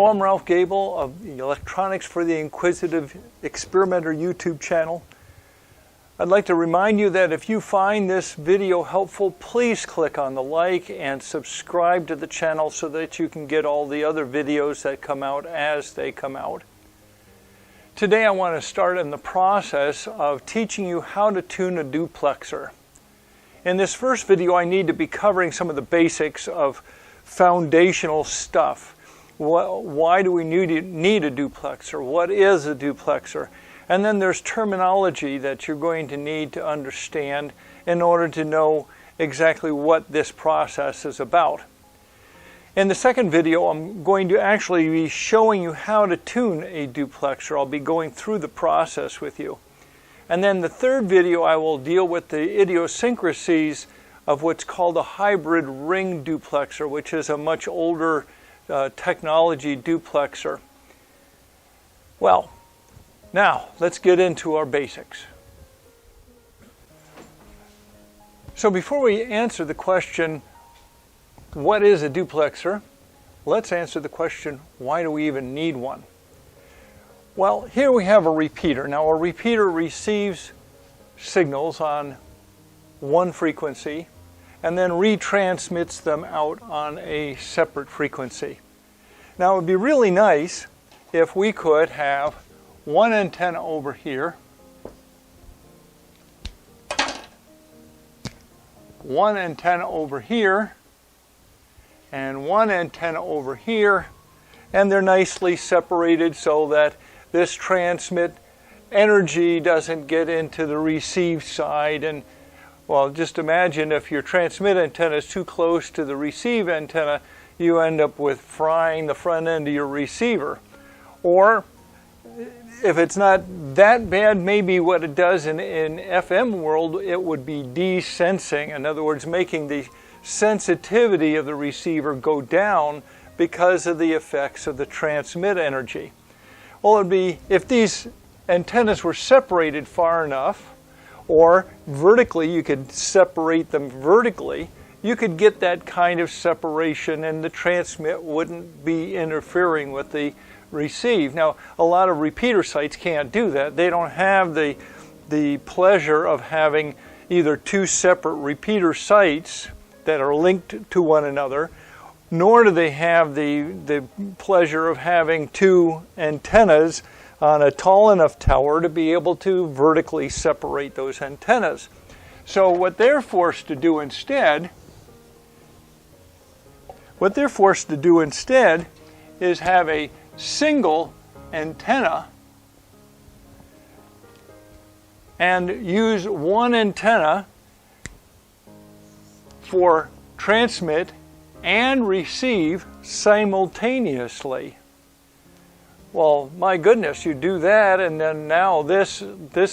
Hello, I'm Ralph Gable of the Electronics for the Inquisitive Experimenter YouTube channel. I'd like to remind you that if you find this video helpful, please click on the like and subscribe to the channel so that you can get all the other videos that come out as they come out. Today I want to start in the process of teaching you how to tune a duplexer. In this first video I need to be covering some of the basics of foundational stuff. Why do we need a duplexer? What is a duplexer? And then there's terminology that you're going to need to understand in order to know exactly what this process is about. In the second video, I'm going to actually be showing you how to tune a duplexer. I'll be going through the process with you. And then the third video, I will deal with the idiosyncrasies of what's called a hybrid ring duplexer, which is a much older technology duplexer. Well, now let's get into our basics. So before we answer the question, what is a duplexer? Let's answer the question, why do we even need one? Well, here we have a repeater. Now a repeater receives signals on one frequency and then retransmits them out on a separate frequency. Now it would be really nice if we could have one antenna over here, one antenna over here, and one antenna over here, and they're nicely separated so that this transmit energy doesn't get into the receive side. And well, just imagine if your transmit antenna is too close to the receive antenna, you end up with frying the front end of your receiver. Or if it's not that bad, maybe what it does in FM world, it would be desensing. In other words, making the sensitivity of the receiver go down because of the effects of the transmit energy. Well, it would be if these antennas were separated far enough, or vertically, you could separate them vertically, you could get that kind of separation and the transmit wouldn't be interfering with the receive. Now, a lot of repeater sites can't do that. They don't have the pleasure of having either two separate repeater sites that are linked to one another, nor do they have the pleasure of having two antennas on a tall enough tower to be able to vertically separate those antennas. So what they're forced to do instead is have a single antenna and use one antenna for transmit and receive simultaneously. Well, my goodness, you do that and then now this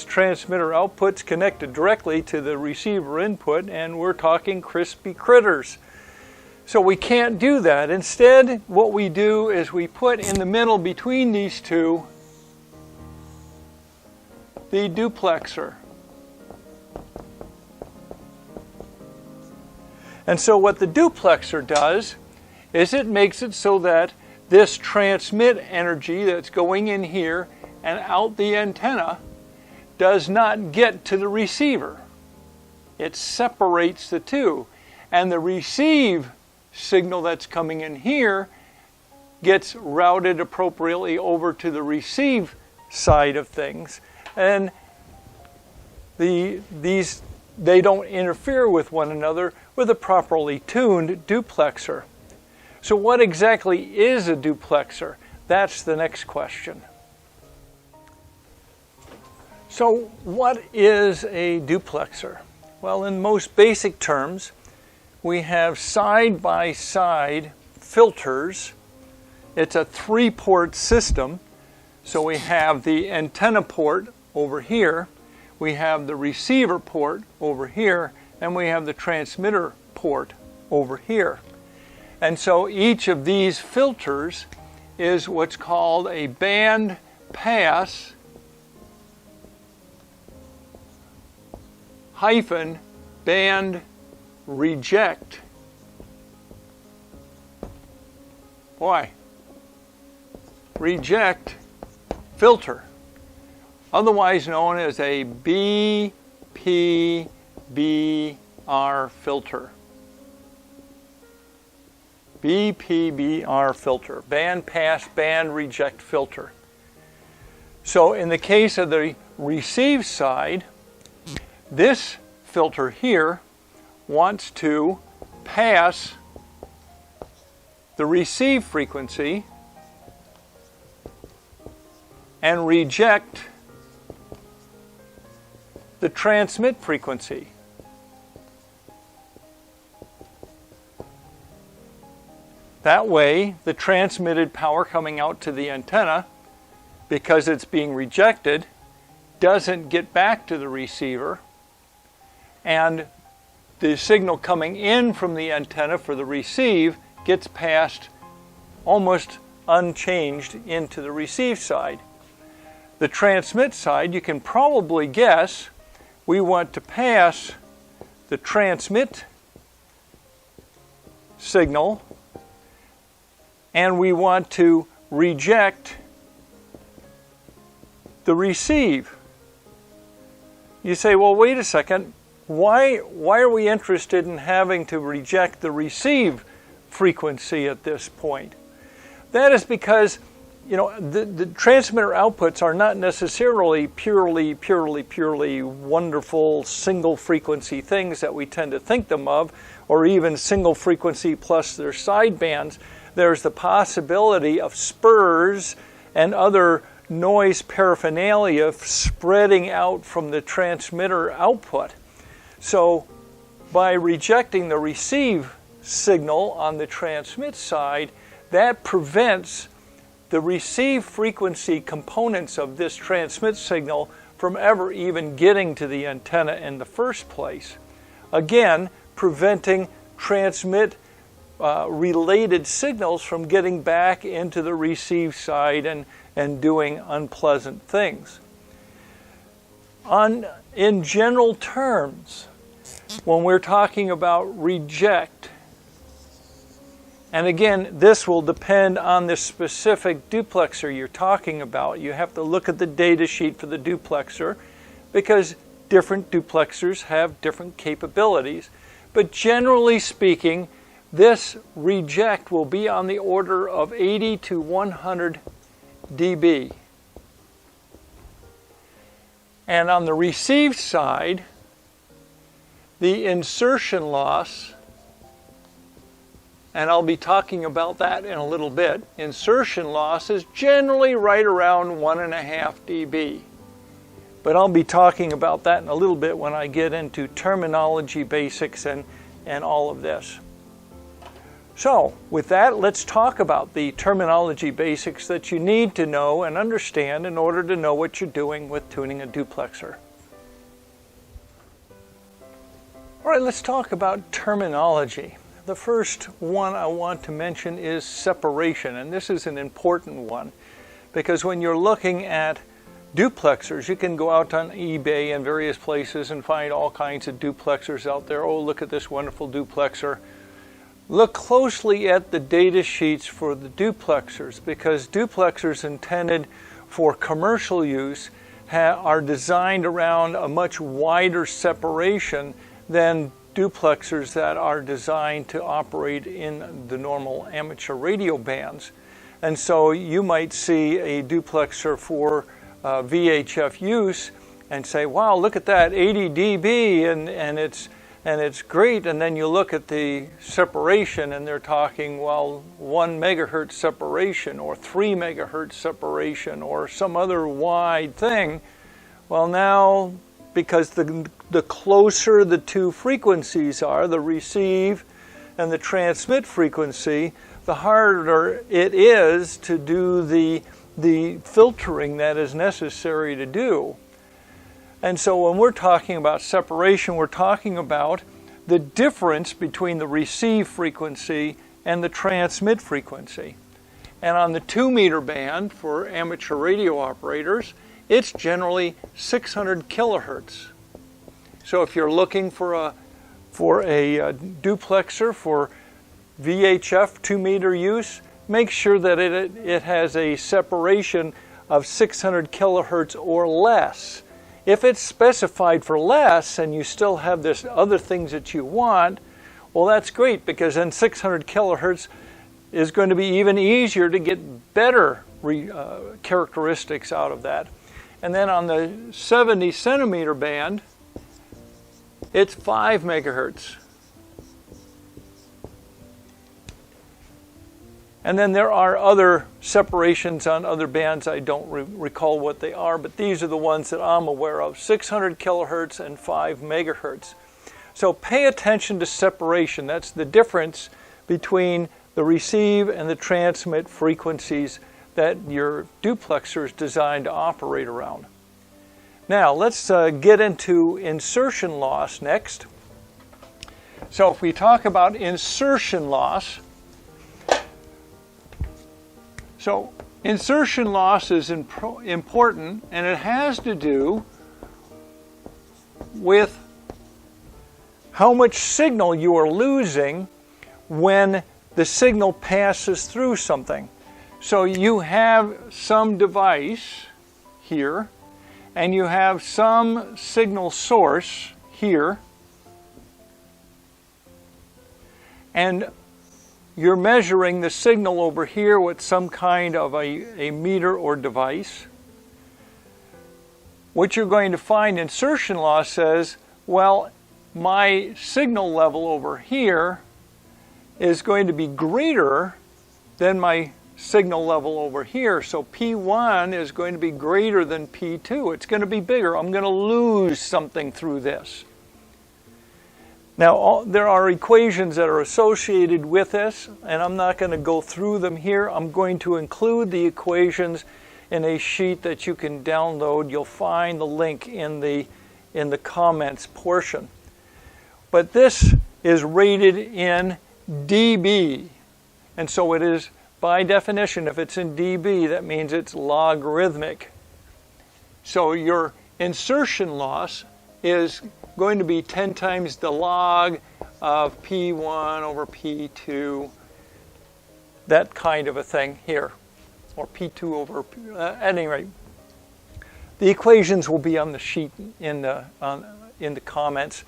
transmitter output's connected directly to the receiver input and we're talking crispy critters. So we can't do that. Instead, what we do is we put in the middle between these two the duplexer. And so what the duplexer does is it makes it so that this transmit energy that's going in here and out the antenna does not get to the receiver. It separates the two. And the receive signal that's coming in here gets routed appropriately over to the receive side of things. And they don't interfere with one another with a properly tuned duplexer. So what exactly is a duplexer? That's the next question. So what is a duplexer? Well, in most basic terms, we have side-by-side filters. It's a three-port system. So we have the antenna port over here, we have the receiver port over here, and we have the transmitter port over here. And so each of these filters is what's called a band pass hyphen band reject. Boy, reject filter, otherwise known as a BPBR filter. BPBR filter, band pass band reject filter. So in the case of the receive side, this filter here wants to pass the receive frequency and reject the transmit frequency. That way, the transmitted power coming out to the antenna, because it's being rejected, doesn't get back to the receiver, and the signal coming in from the antenna for the receive gets passed almost unchanged into the receive side. The transmit side, you can probably guess, we want to pass the transmit signal and we want to reject the receive. You say, well, wait a second, why are we interested in having to reject the receive frequency at this point? That is because, you know, the transmitter outputs are not necessarily purely wonderful single frequency things that we tend to think them of, or even single frequency plus their sidebands. There's the possibility of spurs and other noise paraphernalia spreading out from the transmitter output. So by rejecting the receive signal on the transmit side, that prevents the receive frequency components of this transmit signal from ever even getting to the antenna in the first place. Again, preventing transmit related signals from getting back into the receive side and doing unpleasant things. In general terms, when we're talking about reject, and again, this will depend on the specific duplexer you're talking about. You have to look at the data sheet for the duplexer because different duplexers have different capabilities. But generally speaking, this reject will be on the order of 80 to 100 dB. And on the receive side, the insertion loss, and I'll be talking about that in a little bit, insertion loss is generally right around 1.5 dB. But I'll be talking about that in a little bit when I get into terminology basics and all of this. So, with that, let's talk about the terminology basics that you need to know and understand in order to know what you're doing with tuning a duplexer. All right, let's talk about terminology. The first one I want to mention is separation, and this is an important one because when you're looking at duplexers, you can go out on eBay and various places and find all kinds of duplexers out there. Oh, look at this wonderful duplexer. Look closely at the data sheets for the duplexers because duplexers intended for commercial use are designed around a much wider separation than duplexers that are designed to operate in the normal amateur radio bands. And so you might see a duplexer for VHF use and say, wow, look at that, 80 dB and it's great. And then you look at the separation and they're talking, well, 1 megahertz separation or 3 megahertz separation or some other wide thing. Well, now, because the closer the two frequencies are, the receive and the transmit frequency, the harder it is to do the filtering that is necessary to do. And so when we're talking about separation, we're talking about the difference between the receive frequency and the transmit frequency. And on the 2 meter band for amateur radio operators, it's generally 600 kilohertz. So if you're looking for a duplexer for VHF 2 meter use, make sure that it has a separation of 600 kilohertz or less. If it's specified for less and you still have this other things that you want, well, that's great, because then 600 kilohertz is going to be even easier to get better characteristics out of that. And then on the 70 centimeter band, it's 5 megahertz. And then there are other separations on other bands. I don't recall what they are, but these are the ones that I'm aware of: 600 kilohertz and 5 megahertz. So pay attention to separation. That's the difference between the receive and the transmit frequencies that your duplexer is designed to operate around. Now let's get into insertion loss next. So if we talk about insertion loss, so insertion loss is important, and it has to do with how much signal you are losing when the signal passes through something. So you have some device here, and you have some signal source here, and you're measuring the signal over here with some kind of a meter or device. What you're going to find, insertion loss says, well, my signal level over here is going to be greater than my signal level over here. So P1 is going to be greater than P2. It's going to be bigger. I'm going to lose something through this. Now, there are equations that are associated with this, and I'm not going to go through them here. I'm going to include the equations in a sheet that you can download. You'll find the link in the comments portion. But this is rated in dB, and so it is, by definition, if it's in dB, that means it's logarithmic. So your insertion loss is going to be 10 times the log of P1 over P2, that kind of a thing here, or P2 over, at any rate. The equations will be on the sheet in the comments,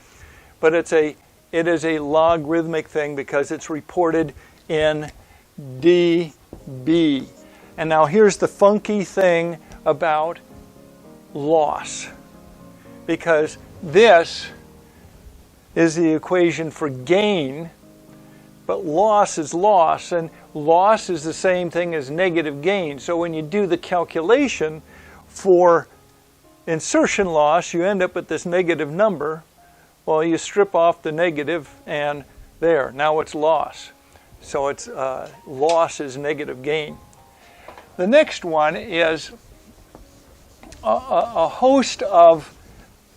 but it is a logarithmic thing because it's reported in dB. And now here's the funky thing about loss, because this is the equation for gain, but loss is loss, and loss is the same thing as negative gain. So when you do the calculation for insertion loss, you end up with this negative number. Well, you strip off the negative, and there, now it's loss. So it's loss is negative gain. The next one is a host of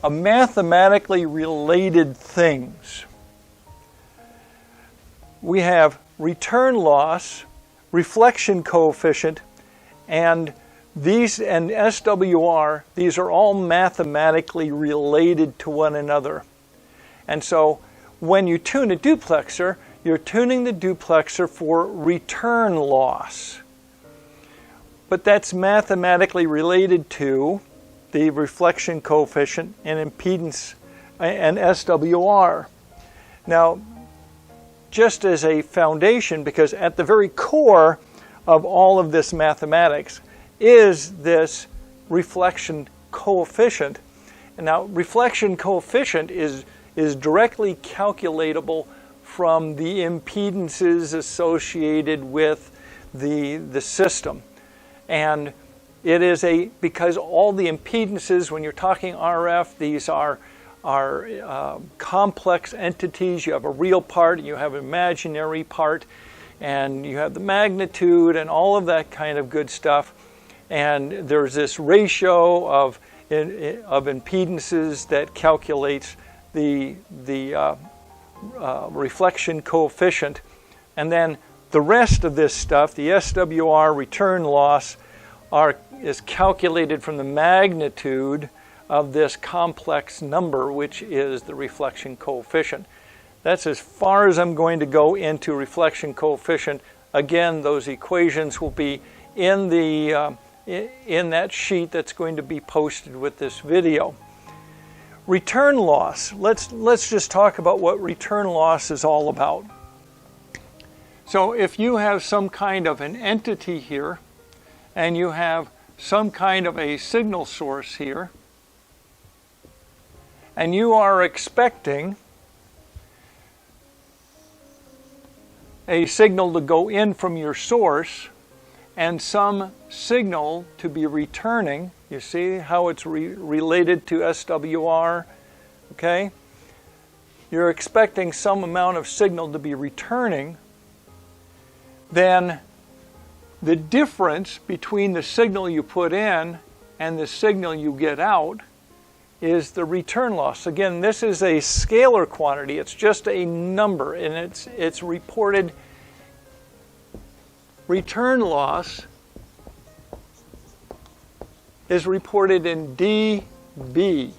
mathematically related things. We have return loss, reflection coefficient, and SWR. These are all mathematically related to one another. And so when you tune a duplexer, you're tuning the duplexer for return loss. But that's mathematically related to the reflection coefficient and impedance and SWR. Now, just as a foundation, because at the very core of all of this mathematics is this reflection coefficient. And now, reflection coefficient is directly calculatable from the impedances associated with the system. And it is because all the impedances, when you're talking RF, these are complex entities. You have a real part, you have an imaginary part, and you have the magnitude and all of that kind of good stuff. And there's this ratio of impedances that calculates the reflection coefficient. And then the rest of this stuff, the SWR, return loss, is calculated from the magnitude of this complex number, which is the reflection coefficient. That's as far as I'm going to go into reflection coefficient. Again, those equations will be in the in that sheet that's going to be posted with this video. Return loss. Let's just talk about what return loss is all about. So if you have some kind of an entity here, and you have some kind of a signal source here, and you are expecting a signal to go in from your source and some signal to be returning. You see how it's related to SWR, okay? You're expecting some amount of signal to be returning. Then the difference between the signal you put in and the signal you get out is the return loss. Again, this is a scalar quantity. It's just a number, and it's reported. Return loss is reported in dB.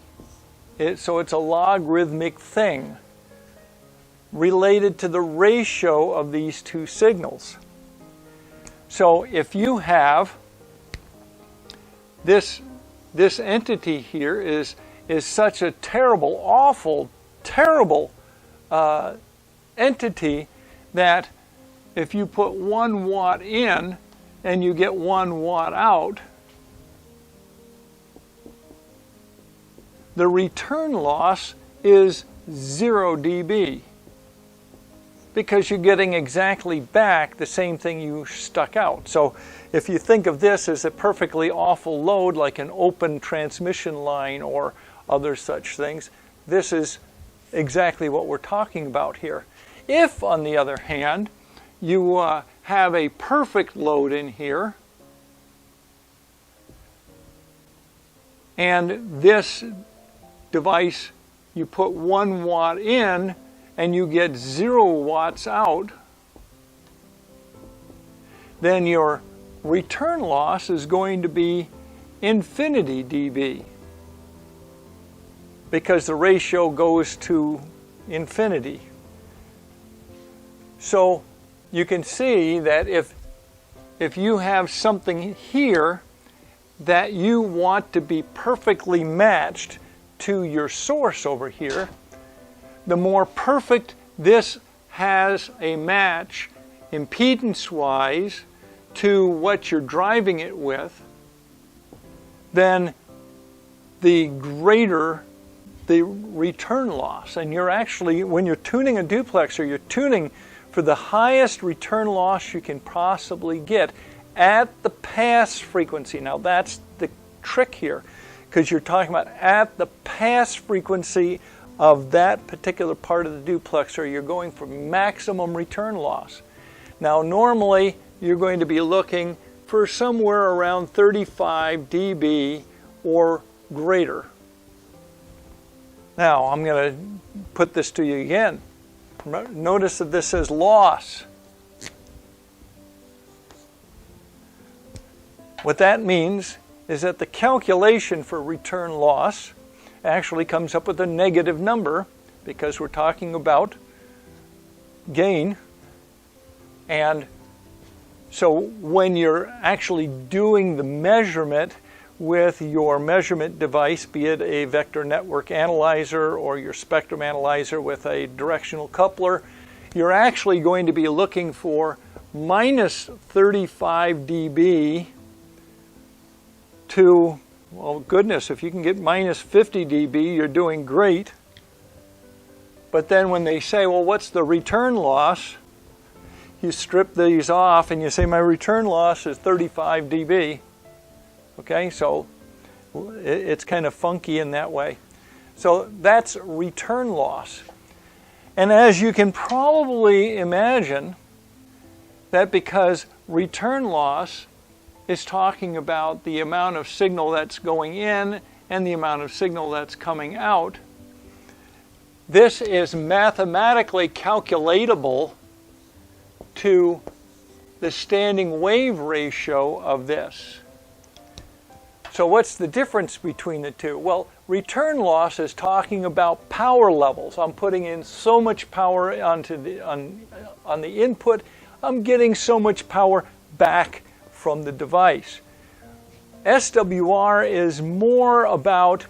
So it's a logarithmic thing related to the ratio of these two signals. So if you have this entity here is such a terrible, awful, terrible entity that if you put 1 watt in and you get 1 watt out, the return loss is 0 dB, because you're getting exactly back the same thing you stuck out. So if you think of this as a perfectly awful load like an open transmission line or other such things, this is exactly what we're talking about here. If, on the other hand, you have a perfect load in here, and this device, you put 1 watt in and you get 0 watts out, then your return loss is going to be infinity dB, because the ratio goes to infinity. So you can see that if you have something here that you want to be perfectly matched to your source over here, the more perfect this has a match impedance-wise to what you're driving it with, then the greater the return loss. And you're actually, when you're tuning a duplexer, you're tuning for the highest return loss you can possibly get at the pass frequency. Now that's the trick here, because you're talking about at the pass frequency of that particular part of the duplexer, you're going for maximum return loss. Now normally you're going to be looking for somewhere around 35 dB or greater. Now I'm going to put this to you again. Notice that this says loss. What that means is that the calculation for return loss actually comes up with a negative number, because we're talking about gain. And so when you're actually doing the measurement with your measurement device, be it a vector network analyzer or your spectrum analyzer with a directional coupler, you're actually going to be looking for minus 35 dB to, well, goodness, if you can get minus 50 dB, you're doing great. But then when they say, well, what's the return loss? You strip these off and you say, my return loss is 35 dB. Okay, so it's kind of funky in that way. So that's return loss. And as you can probably imagine, that because return loss is talking about the amount of signal that's going in and the amount of signal that's coming out, this is mathematically calculatable to the standing wave ratio of this. So what's the difference between the two? Well, return loss is talking about power levels. I'm putting in so much power onto on the input. I'm getting so much power back from the device. SWR is more about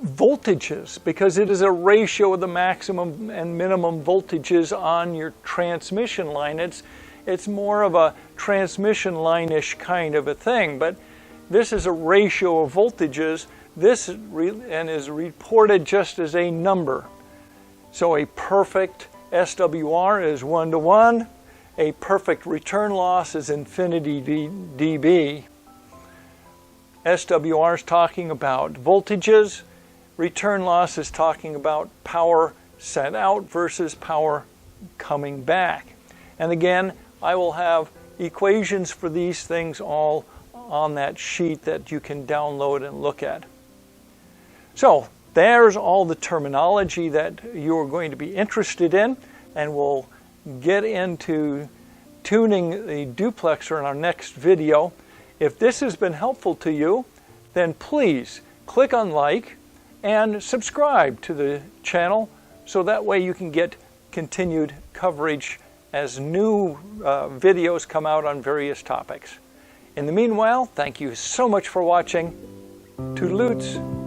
voltages because it is a ratio of the maximum and minimum voltages on your transmission line. It's more of a transmission line-ish kind of a thing, but this is a ratio of voltages. This is reported just as a number. So a perfect SWR is 1:1. A perfect return loss is infinity dB. SWR is talking about voltages. Return loss is talking about power sent out versus power coming back. And again, I will have equations for these things all on that sheet that you can download and look at. So there's all the terminology that you're going to be interested in, and we'll get into tuning the duplexer in our next video. If this has been helpful to you, then please click on like and subscribe to the channel so that way you can get continued coverage as new videos come out on various topics. In the meanwhile, thank you so much for watching. Toodaloots.